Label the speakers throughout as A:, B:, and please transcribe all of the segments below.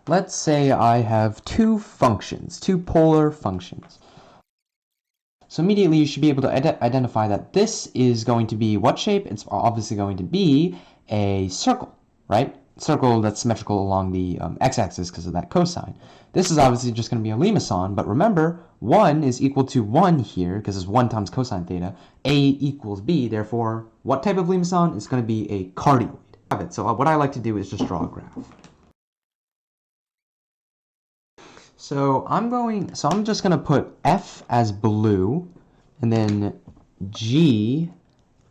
A: let's say I have two functions, two polar functions. So immediately you should be able to identify that this is going to be what shape? It's obviously going to be a circle, right? Circle that's symmetrical along the x-axis because of that cosine. This is obviously just going to be a limacon, but remember, 1 is equal to 1 here because it's 1 times cosine theta. A equals b, therefore, what type of limacon? It's going to be a cardioid. So what I like to do is just draw a graph. So I'm just going to put F as blue and then G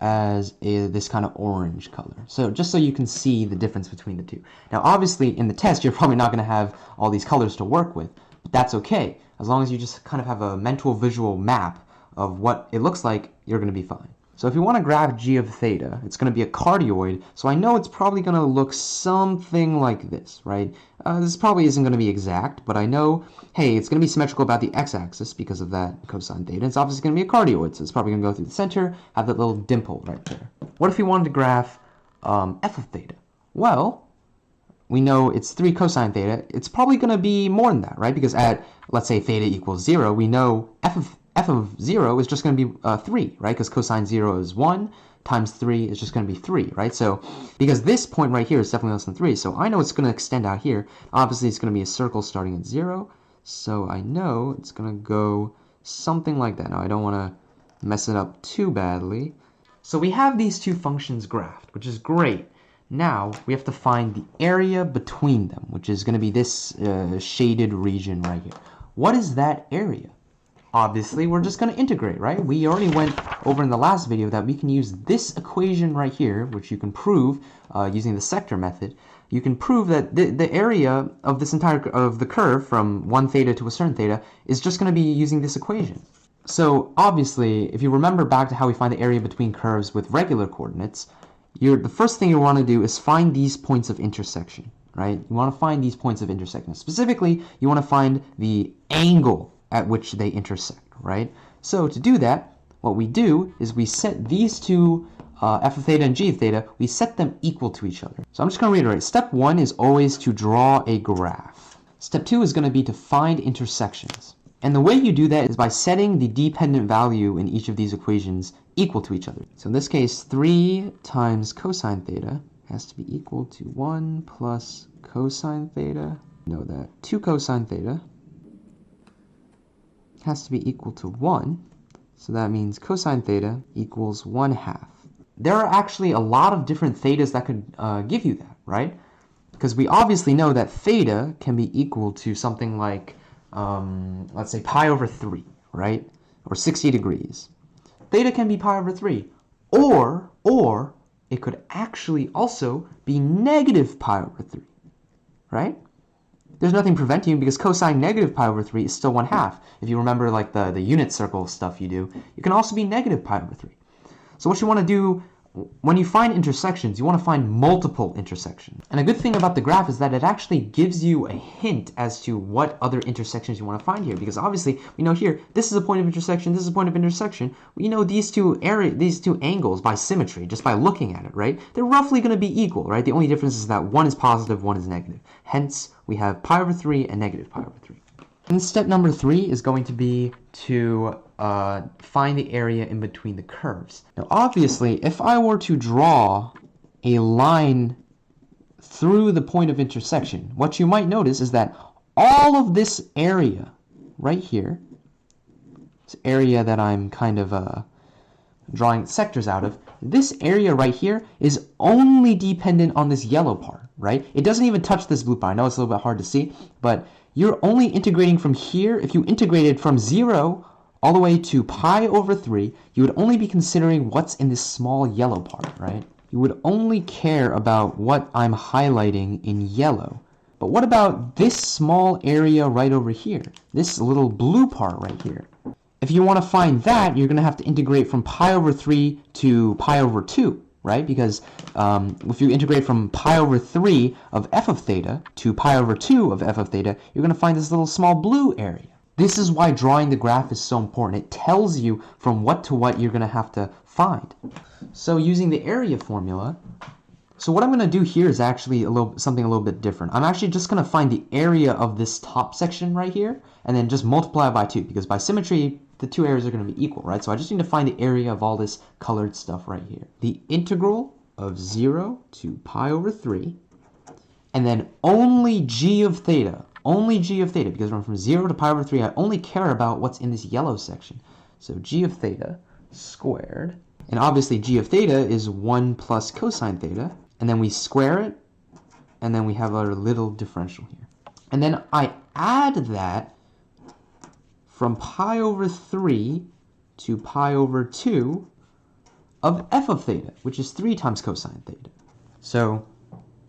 A: as this kind of orange color. So just so you can see the difference between the two. Now obviously in the test you're probably not going to have all these colors to work with, but that's okay. As long as you just kind of have a mental visual map of what it looks like, you're going to be fine. So if you want to graph g of theta, it's going to be a cardioid, so I know it's probably going to look something like this, right? This probably isn't going to be exact, but I know, hey, it's going to be symmetrical about the x-axis because of that cosine theta. It's obviously going to be a cardioid, so it's probably going to go through the center, have that little dimple right there. What if you wanted to graph f of theta? Well, we know it's 3 cosine theta. It's probably going to be more than that, right? Because at, let's say, theta equals 0, we know f of 0 is just going to be 3, right? Because cosine 0 is 1 times 3 is just going to be 3, right? So because this point right here is definitely less than 3, so I know it's going to extend out here. Obviously, it's going to be a circle starting at 0, so I know it's going to go something like that. Now, I don't want to mess it up too badly. So we have these two functions graphed, which is great. Now, we have to find the area between them, which is going to be this shaded region right here. What is that area? Obviously, we're just going to integrate, right? We already went over in the last video that we can use this equation right here, which you can prove using the sector method. You can prove that the area of this of the curve from 1 theta to a certain theta is just going to be using this equation. So obviously, if you remember back to how we find the area between curves with regular coordinates, the first thing you want to do is find these points of intersection, right? You want to find these points of intersection. Specifically, you want to find the angle at which they intersect, right? So to do that, what we do is we set these two f of theta and g of theta, we set them equal to each other. So I'm just going to reiterate. Step 1 is always to draw a graph. Step 2 is going to be to find intersections. And the way you do that is by setting the dependent value in each of these equations equal to each other. So in this case, 3 times cosine theta has to be equal to 1 plus cosine theta. Know that 2 cosine theta has to be equal to 1. So that means cosine theta equals 1/2. There are actually a lot of different thetas that could give you that, right? Because we obviously know that theta can be equal to something like, let's say pi over 3, right? Or 60 degrees. Theta can be pi over 3. Or it could actually also be negative pi over 3, right? There's nothing preventing you because cosine negative pi over 3 is still 1/2. If you remember like the unit circle stuff you do, it can also be negative pi over 3. So what you want to do when you find intersections, you want to find multiple intersections. And a good thing about the graph is that it actually gives you a hint as to what other intersections you want to find here. Because obviously, we know here, this is a point of intersection, this is a point of intersection. We know these two angles by symmetry, just by looking at it, right? They're roughly going to be equal, right? The only difference is that one is positive, one is negative. Hence, we have pi over 3 and negative pi over 3. And step number 3 is going to be to find the area in between the curves. Now, obviously, if I were to draw a line through the point of intersection, what you might notice is that all of this area right here, this area that I'm kind of drawing sectors out of, this area right here is only dependent on this yellow part, right? It doesn't even touch this blue part. I know it's a little bit hard to see, but you're only integrating from here. If you integrated from 0 all the way to pi over 3, you would only be considering what's in this small yellow part, right? You would only care about what I'm highlighting in yellow. But what about this small area right over here? This little blue part right here? If you want to find that, you're going to have to integrate from pi over 3 to pi over 2, right? Because if you integrate from pi over 3 of f of theta to pi over 2 of f of theta, you're going to find this little small blue area. This is why drawing the graph is so important. It tells you from what to what you're going to have to find. So using the area formula, So what I'm going to do here is actually something a little bit different. I'm actually just going to find the area of this top section right here, and then just multiply it by 2, because by symmetry, the two areas are going to be equal, right? So I just need to find the area of all this colored stuff right here. The integral of 0 to pi over 3, and then only g of theta, because from 0 to pi over 3, I only care about what's in this yellow section. So g of theta squared, and obviously g of theta is 1 plus cosine theta, and then we square it, and then we have our little differential here. And then I add that from pi over 3 to pi over 2 of f of theta, which is 3 times cosine theta. So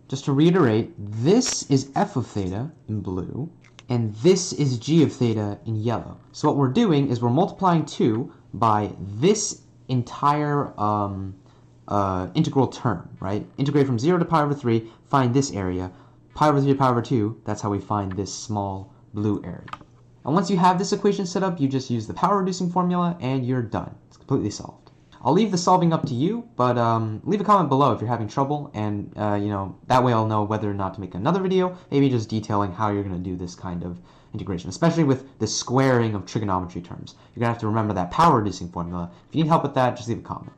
A: just to reiterate, this is f of theta in blue, and this is g of theta in yellow. So what we're doing is we're multiplying 2 by this entire integral term, right? Integrate from 0 to pi over 3, find this area. Pi over 3 to pi over 2, that's how we find this small blue area. And once you have this equation set up, you just use the power reducing formula and you're done. It's completely solved. I'll leave the solving up to you, but leave a comment below if you're having trouble, and that way I'll know whether or not to make another video, maybe just detailing how you're going to do this kind of integration, especially with the squaring of trigonometry terms. You're going to have to remember that power reducing formula. If you need help with that, just leave a comment.